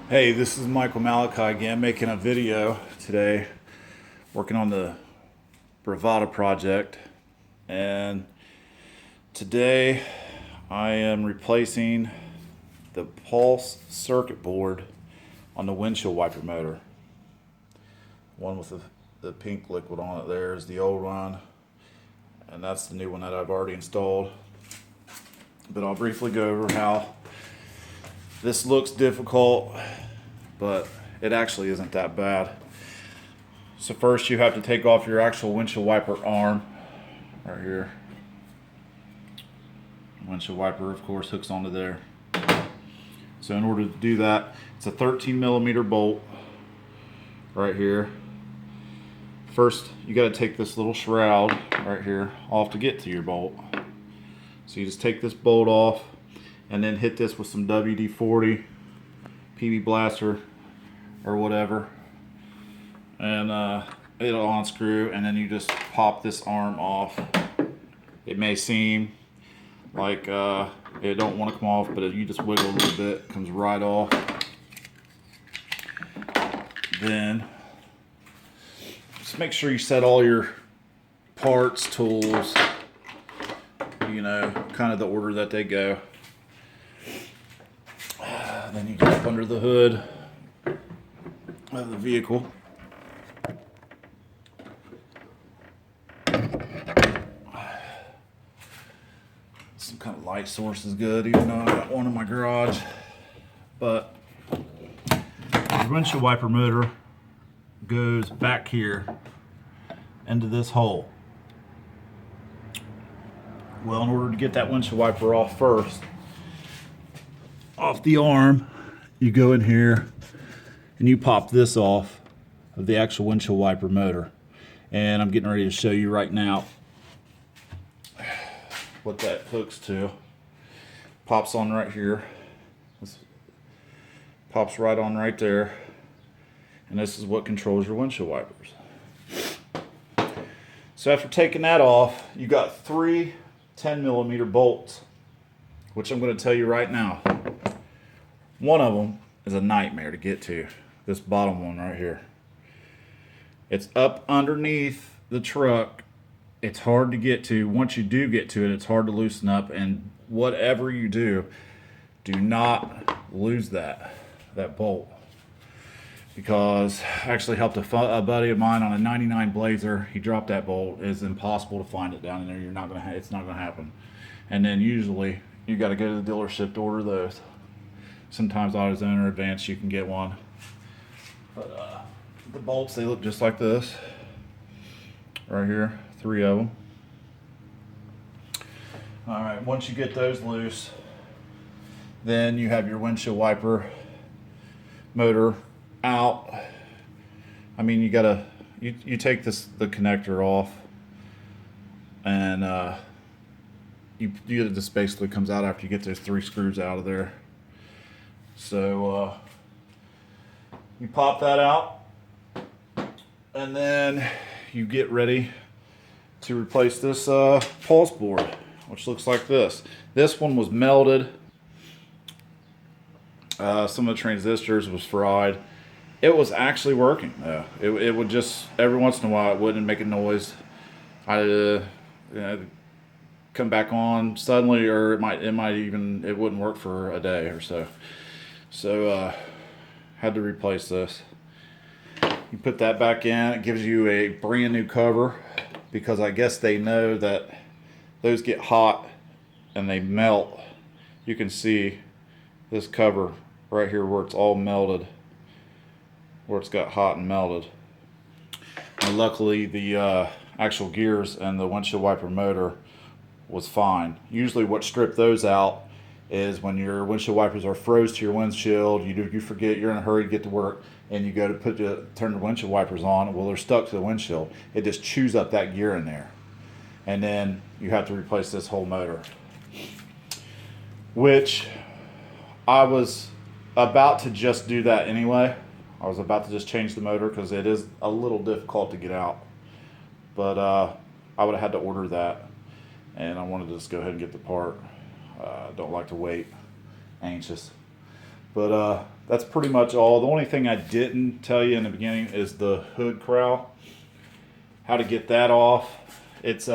Hey, this is Michael Malachi again, making a video today, working on the Bravada project. And today I am replacing the pulse circuit board on the windshield wiper motor. One with the pink liquid on it there is the old one, and that's the new one that I've already installed. But I'll briefly go over how this looks difficult, but it actually isn't that bad. So first you have to take off your actual windshield wiper arm right here. Windshield wiper, of course, hooks onto there. So in order to do that, it's a 13mm bolt right here. First, you got to take this little shroud right here off to get to your bolt. So you just take this bolt off and then hit this with some WD-40 PB blaster or whatever, and it'll unscrew, and then you just pop this arm off. It may seem like it don't want to come off, but if you just wiggle a little bit, it comes right off. Then just make sure you set all your parts, tools, kind of the order that they go. Then you get up under the hood of the vehicle. Some kind of light source is good, even though I got one in my garage. But the windshield wiper motor goes back here into this hole. Well, in order to get that windshield wiper off first, off the arm, you go in here and you pop this off of the actual windshield wiper motor. And I'm getting ready to show you right now what that hooks to. Pops on right here. This pops right on right there. And this is what controls your windshield wipers. So after taking that off, you got three 10mm bolts, which I'm going to tell you right now. One of them is a nightmare to get to. This bottom one right here. It's up underneath the truck. It's hard to get to. Once you do get to it, it's hard to loosen up. And whatever you do, do not lose that bolt. Because I actually helped a buddy of mine on a 99 Blazer. He dropped that bolt. It's impossible to find it down in there. It's not gonna happen. And then usually you got to go to the dealership to order those. Sometimes AutoZone or Advance you can get one. But the bolts, they look just like this. Right here, three of them. Alright, once you get those loose, then you have your windshield wiper motor out. I mean, you take the connector off, and this basically comes out after you get those three screws out of there. So you pop that out, and then you get ready to replace this pulse board, which looks like this. This one was melted. Some of the transistors was fried. It was actually working though. It would just, every once in a while, it wouldn't make a noise. I'd come back on suddenly, or it wouldn't work for a day or so. So had to replace this. You put that back in. It gives you a brand new cover, because I guess they know that those get hot and they melt. You can see this cover right here where it's all melted, where it's got hot and melted. And luckily the actual gears and the windshield wiper motor was fine. Usually what stripped those out is when your windshield wipers are froze to your windshield, you forget, you're in a hurry to get to work, and you go to turn the windshield wipers on. Well, they're stuck to the windshield. It just chews up that gear in there. And then you have to replace this whole motor, which I was about to just do that anyway. I was about to just change the motor because it is a little difficult to get out. But I would have had to order that, and I wanted to just go ahead and get the part. Don't like to wait, anxious. But that's pretty much all. The only thing I didn't tell you in the beginning is the hood crown. How to get that off. It's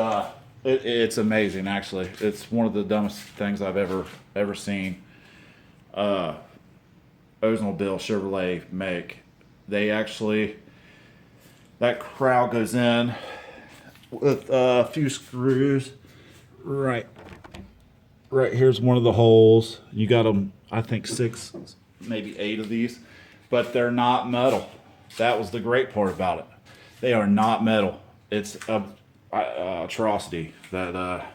amazing, actually. It's one of the dumbest things I've ever seen. Oldsmobile Chevrolet make. They actually, that crown goes in with a few screws. Right here's one of the holes. You got them, I think 6, maybe 8 of these, but they're not metal. That was the great part about it. They are not metal. It's a atrocity that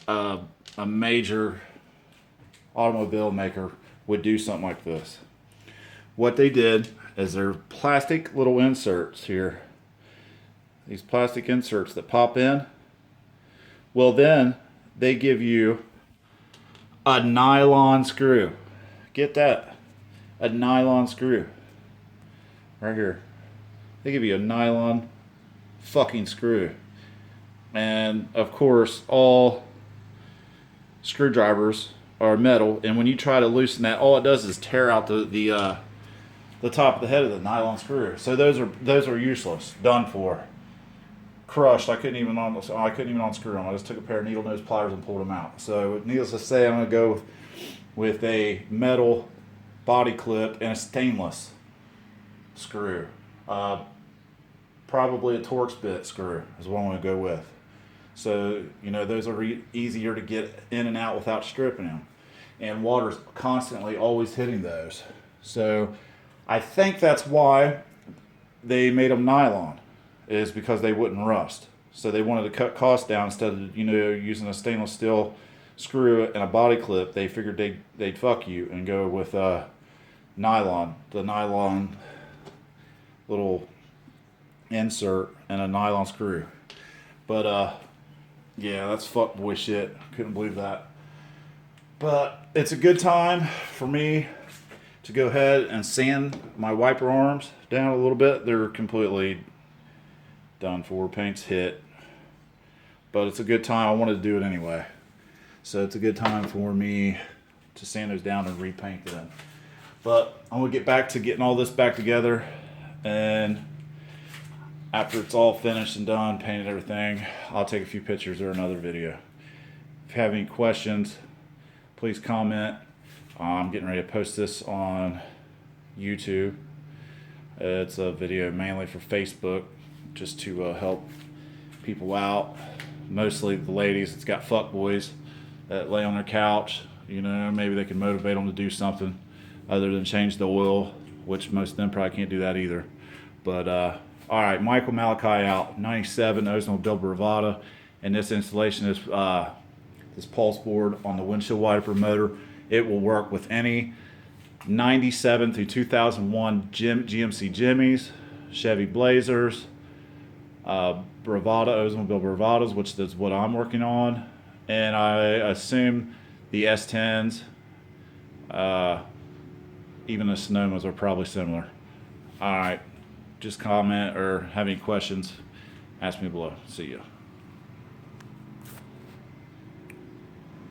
a major automobile maker would do something like this. What they did is they're plastic little inserts here. These plastic inserts that pop in. Well, then they give you a nylon screw. Get that? A nylon screw. Right here. They give you a nylon fucking screw. And of course, all screwdrivers are metal, and when you try to loosen that, all it does is tear out the top of the head of the nylon screw. So those are useless, done for, crushed. I couldn't even unscrew them. I just took a pair of needle nose pliers and pulled them out. So needless to say, I'm gonna go with a metal body clip and a stainless screw. Probably a Torx bit screw is what I'm gonna go with. So, those are easier to get in and out without stripping them. And water's constantly always hitting those. So, I think that's why they made them nylon, is because they wouldn't rust. So they wanted to cut costs down. Instead of, using a stainless steel screw and a body clip, they figured they'd fuck you and go with nylon. The nylon little insert and a nylon screw. But, yeah, that's fuckboy shit. Couldn't believe that. But it's a good time for me to go ahead and sand my wiper arms down a little bit. They're completely done for. Paint's hit. But it's a good time. I wanted to do it anyway. So it's a good time for me to sand those down and repaint them. But I'm going to get back to getting all this back together. And after it's all finished and done, painted everything, I'll take a few pictures or another video. If you have any questions, please comment. I'm getting ready to post this on YouTube. It's a video mainly for Facebook, just to help people out. Mostly the ladies. It's got fuckboys that lay on their couch. Maybe they can motivate them to do something other than change the oil, which most of them probably can't do that either. But, all right, Michael Malachi out, 97 Oldsmobile Bravada, and this installation is this pulse board on the windshield wiper motor. It will work with any 97 through 2001 GMC Jimmys, Chevy Blazers, Bravada, Oldsmobile Bravadas, which is what I'm working on, and I assume the S10s, even the Sonomas are probably similar. All right. Just comment or have any questions, ask me below. See ya.